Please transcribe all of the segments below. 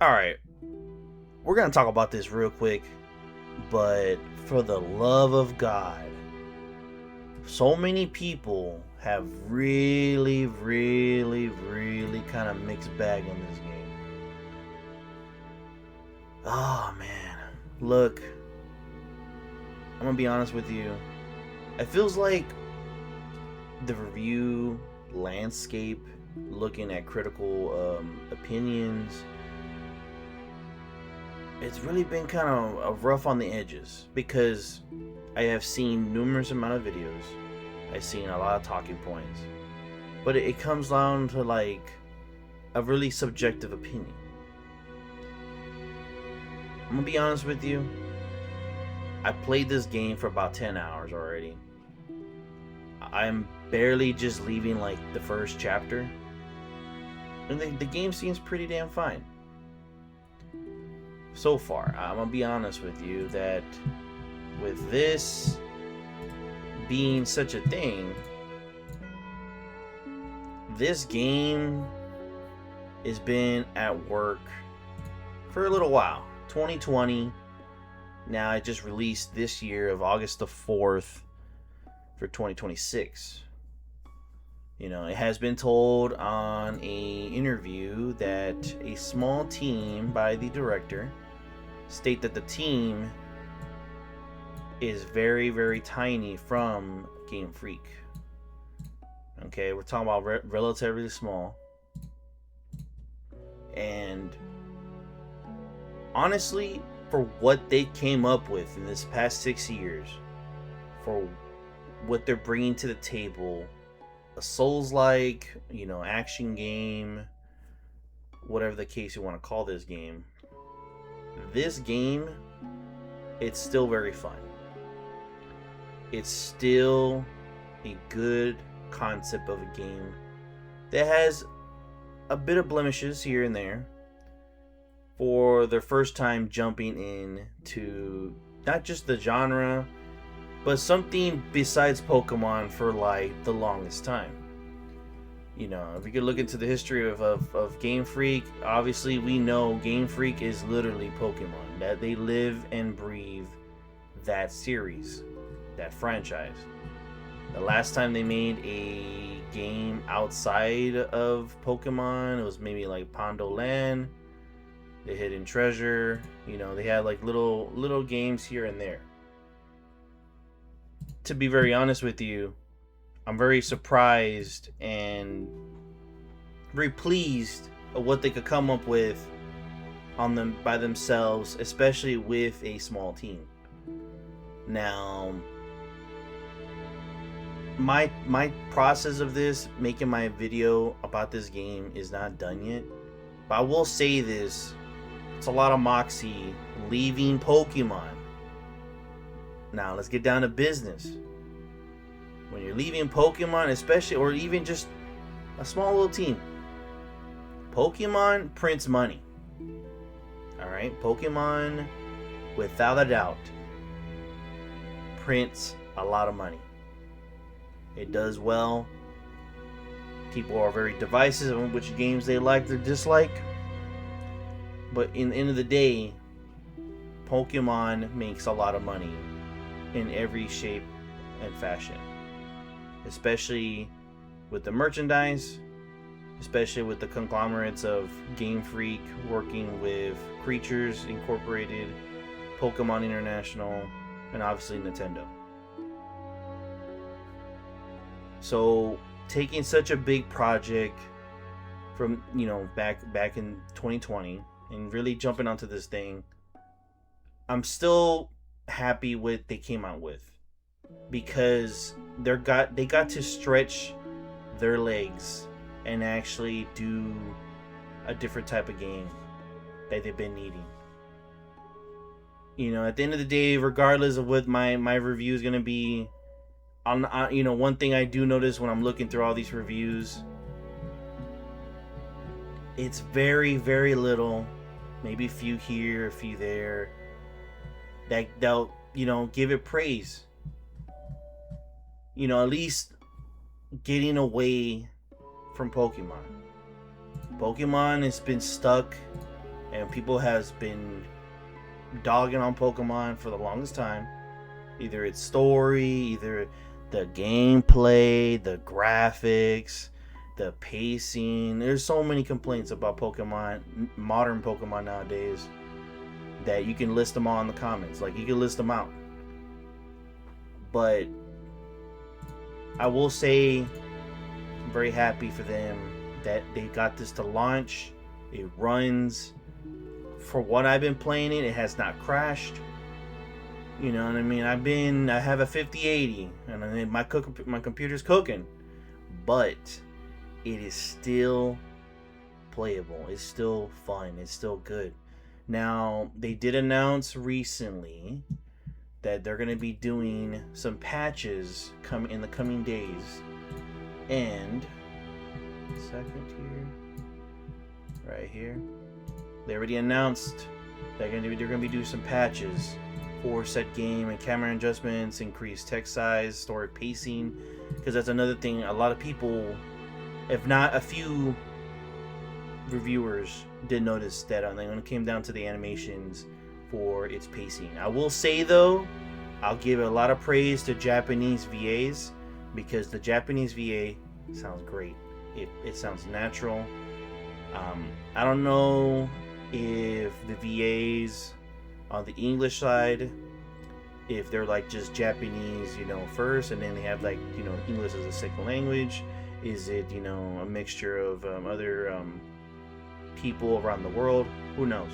All right, we're gonna talk about this real quick, but for the love of God, so many people have really kind of mixed bag in this game. Oh man, look, I'm gonna be honest with you. It feels like the review landscape, looking at critical opinions, it's really been kind of rough on the edges because I have seen numerous amount of videos. I've seen a lot of talking points, but it comes down to like a really subjective opinion. I'm gonna be honest with you. I played this game for about 10 hours already. I'm barely just leaving like the first chapter, and the game seems pretty damn fine so far. I'm gonna be honest with you that with this being such a thing, this game has been at work for a little while. 2020. Now it just released this year of August the 4th for 2026. You know, it has been told on a interview that a small team by the director state that the team is very tiny from Game Freak. Okay, we're talking about relatively small. And honestly, for what they came up with in this past 6 years, for what they're bringing to the table, a Souls-like, action game, whatever the case you want to call this game. This game, it's still very fun. It's still a good concept of a game that has a bit of blemishes here and there for their first time jumping in to not just the genre, but something besides Pokemon for like the longest time. You know, if we could look into the history of Game Freak, obviously we know Game Freak is literally Pokemon. That they live and breathe that series, that franchise. The last time they made a game outside of Pokemon, it was maybe like Pondo Land, The Hidden Treasure. You know, they had like little games here and there. To be very honest with you, I'm very surprised and very pleased of what they could come up with on them by themselves, especially with a small team. Now, my process of this, making my video about this game, is not done yet. But I will say this: it's a lot of moxie leaving Pokemon. Now let's get down to business. When you're leaving Pokemon, especially, or even just a small little team, Pokemon prints money. Alright? Pokemon, without a doubt, prints a lot of money. It does well. People are very divisive on which games they like or dislike. But in the end of the day, Pokemon makes a lot of money in every shape and fashion. Especially with the merchandise, especially with the conglomerates of Game Freak working with Creatures Incorporated, Pokemon International, and obviously Nintendo. So taking such a big project from back in 2020 and really jumping onto this thing, I'm still happy with they came out with, because they got to stretch their legs and actually do a different type of game that they've been needing. You know, at the end of the day, regardless of what my review is gonna be, one thing I do notice when I'm looking through all these reviews, it's very little, maybe a few here, a few there, that they'll give it praise. At least getting away from Pokemon. Pokemon has been stuck and people has been dogging on Pokemon for the longest time. Either its story, either the gameplay, the graphics, the pacing. There's so many complaints about Pokemon, modern Pokemon nowadays, that you can list them all in the comments. Like, you can list them out. But I will say, I'm very happy for them that they got this to launch. It runs. For what I've been playing it has not crashed. You know what I mean? I have a 5080, and my computer's cooking, but it is still playable. It's still fun. It's still good. Now, they did announce recently that they're going to be doing some patches in the coming days. And second here, right here, they already announced they're going to be doing some patches for set game and camera adjustments, increased text size, story pacing, because that's another thing. A lot of people, if not a few reviewers, did notice that when it came down to the animations for its pacing. I will say though, I'll give a lot of praise to Japanese VAs, because the Japanese VA sounds great. It sounds natural. I don't know if the VAs on the English side, if they're like just Japanese, first, and then they have like, English as a second language. Is it, a mixture of other people around the world? Who knows?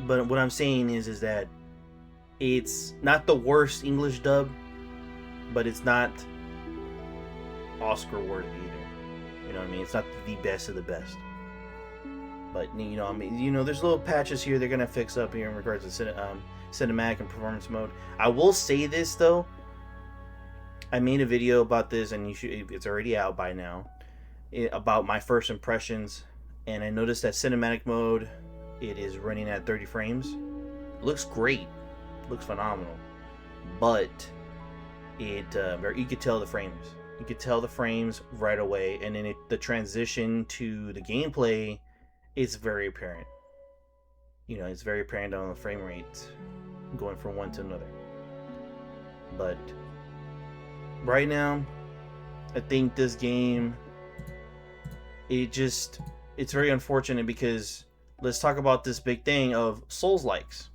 But what I'm saying is that it's not the worst English dub, but it's not Oscar worthy either. You know what I mean? It's not the best of the best. But there's little patches here they're gonna fix up here in regards to cinematic and performance mode. I will say this though. I made a video about this, and it's already out by now, about my first impressions, and I noticed that cinematic mode, it is running at 30 frames. It looks great, looks phenomenal, but you could tell the frames. You could tell the frames right away, and then the transition to the gameplay, it's very apparent. It's very apparent on the frame rate going from one to another. But right now, I think this game, it's very unfortunate, because let's talk about this big thing of Souls-likes.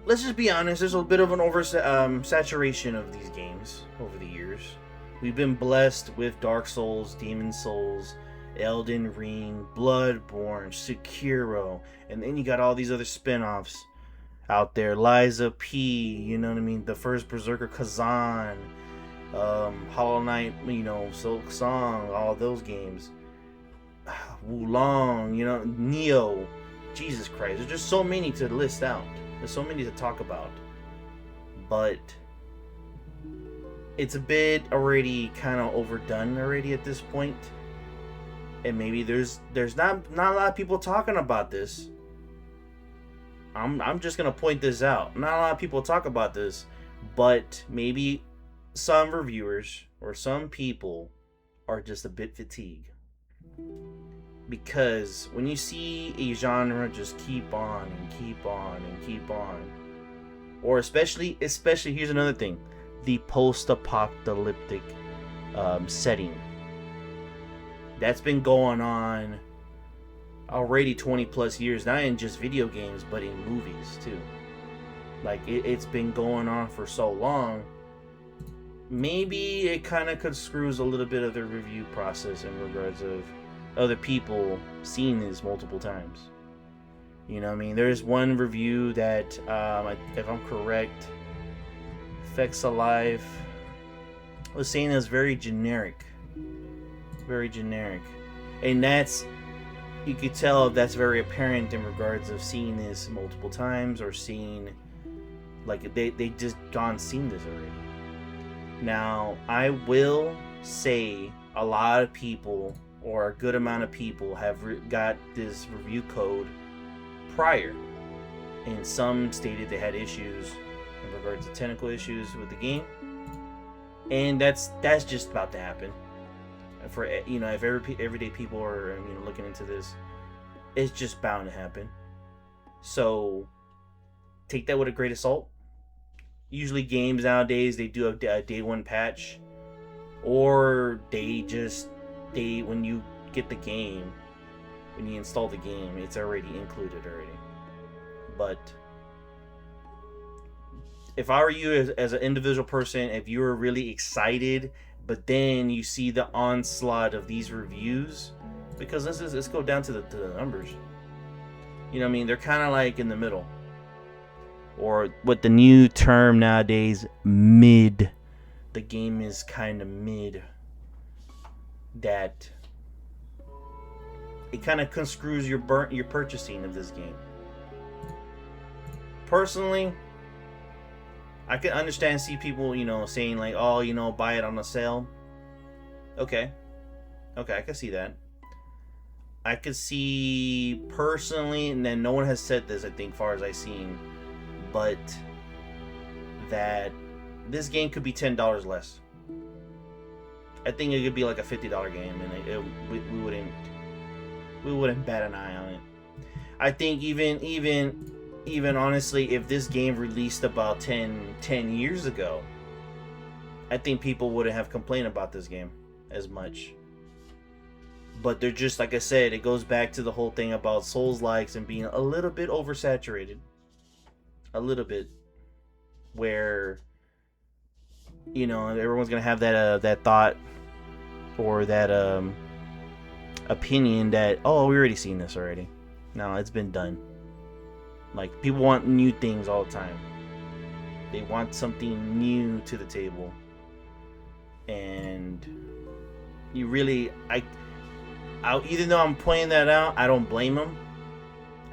Let's just be honest, there's a bit of an saturation of these games over the years. We've been blessed with Dark Souls, Demon Souls, Elden Ring, Bloodborne, Sekiro, and then you got all these other spin-offs out there. Liza P, you know what I mean? The first Berserker, Kazan, Hollow Knight, Silk Song, all those games. Wulong, Neo. Jesus Christ, there's just so many to list out. There's so many to talk about. But it's a bit already kind of overdone already at this point. And maybe there's not a lot of people talking about this. I'm just gonna point this out. Not a lot of people talk about this, but maybe some reviewers or some people are just a bit fatigued. Because when you see a genre just keep on and keep on and keep on, or especially here's another thing, the post-apocalyptic setting. That's been going on already 20 plus years, not in just video games, but in movies too. Like, it's been going on for so long. Maybe it kind of screws a little bit of the review process in regards of other people seeing this multiple times. You know what I mean? There's one review that, if I'm correct, Effects Alive was saying it was very generic. Very generic. And you could tell that's very apparent in regards of seeing this multiple times, or seeing, like, they just seen this already. Now, I will say a lot of people, or a good amount of people, have got this review code prior, and some stated they had issues in regards to technical issues with the game, and that's just about to happen. for if everyday people are looking into this, it's just bound to happen. So take that with a grain of salt. Usually games nowadays, they do a day one patch, or when you get the game, when you install the game, it's already included already. But if I were you as an individual person, if you were really excited, but then you see the onslaught of these reviews, because let's go down to the numbers. You know what I mean? They're kind of like in the middle, or what the new term nowadays, mid. The game is kind of mid. That it kind of conscrews your purchasing of this game. Personally, I can understand, see people, saying like, oh, buy it on a sale. Okay, I can see that. I could see personally, and then no one has said this, I think, far as I've seen, but that this game could be $10 less. I think it could be like a $50 game, and we wouldn't bat an eye on it. I think even honestly, if this game released about 10 years ago, I think people wouldn't have complained about this game as much. But they're just, like I said, it goes back to the whole thing about Souls-likes and being a little bit oversaturated. A little bit. Where, everyone's going to have that thought or that opinion that, oh, we already seen this already. No, it's been done. Like, people want new things all the time. They want something new to the table. And you really, even though I'm pointing that out, I don't blame them.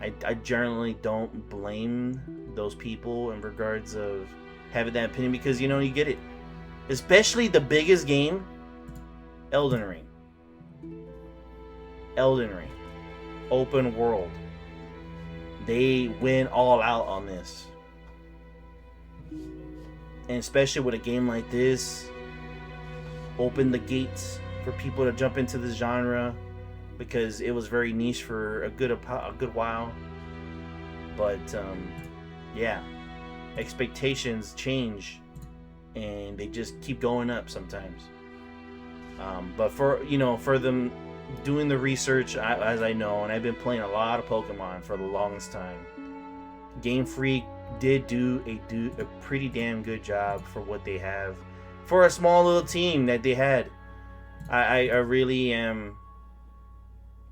I generally don't blame those people in regards of having that opinion, because you get it. Especially the biggest game, Elden Ring. Open world. They went all out on this. And especially with a game like this, open the gates for people to jump into this genre, because it was very niche for a good while. But yeah, expectations change, and they just keep going up sometimes. But for them doing the research, as I know, and I've been playing a lot of Pokemon for the longest time, Game Freak did do a pretty damn good job for what they have, for a small little team that they had. I really am.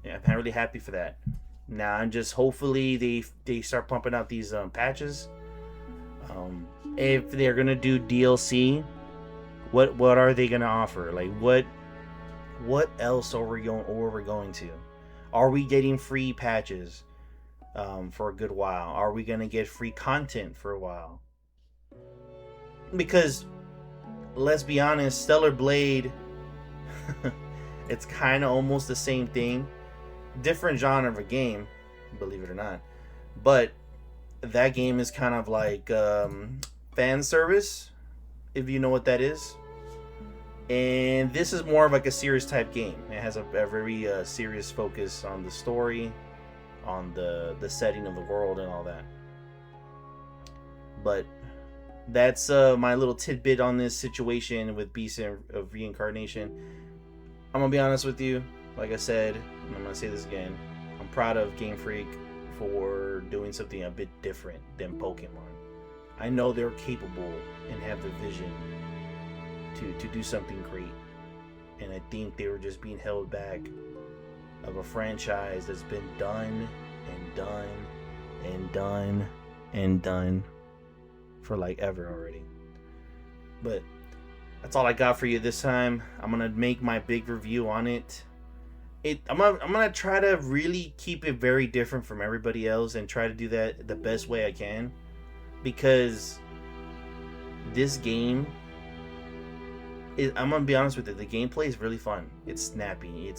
Yeah, I'm really happy for that. Now I'm just, hopefully they start pumping out these patches. If they're gonna do DLC, what are they gonna offer? Like what else are we going to? Are we getting free patches for a good while? Are we gonna get free content for a while? Because let's be honest, Stellar Blade, it's kind of almost the same thing. Different genre of a game, believe it or not. But that game is kind of like fan service, if you know what that is. And this is more of like a serious type game. It has a very serious focus on the story, on the setting of the world and all that. But that's my little tidbit on this situation with Beast of Reincarnation. I'm gonna be honest with you. Like I said, and I'm gonna say this again, I'm proud of Game Freak for doing something a bit different than Pokemon. I know they're capable and have the vision to do something great, and I think they were just being held back of a franchise that's been done and done and done and done for like ever already. But that's all I got for you this time. I'm gonna make my big review on it. I'm gonna try to really keep it very different from everybody else and try to do that the best way I can, because this game, I'm gonna be honest with it, the gameplay is really fun. It's snappy.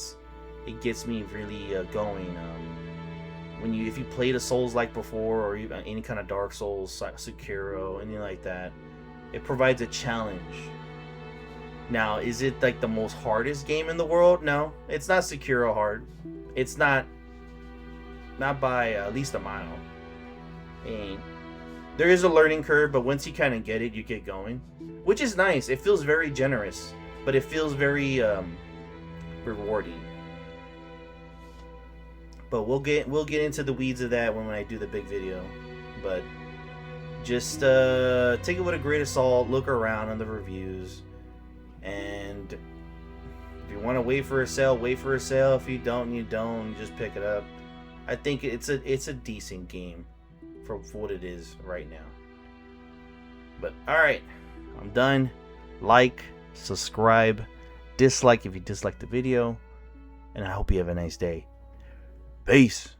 It gets me really going. If you played a Souls-like before, or even any kind of Dark Souls, Sekiro, anything like that, it provides a challenge. Now, is it like the most hardest game in the world? No, it's not Sekiro hard. It's not by at least a mile. And there is a learning curve, but once you kind of get it, you get going, which is nice. It feels very generous, but it feels very rewarding. But we'll get into the weeds of that when I do the big video. But just take it with a grain of salt. Look around on the reviews, and if you want to wait for a sale, wait for a sale. If you don't, you don't. You just pick it up. I think it's a decent game for what it is right now. But alright, I'm done. Like, subscribe, dislike if you dislike the video, and I hope you have a nice day. Peace.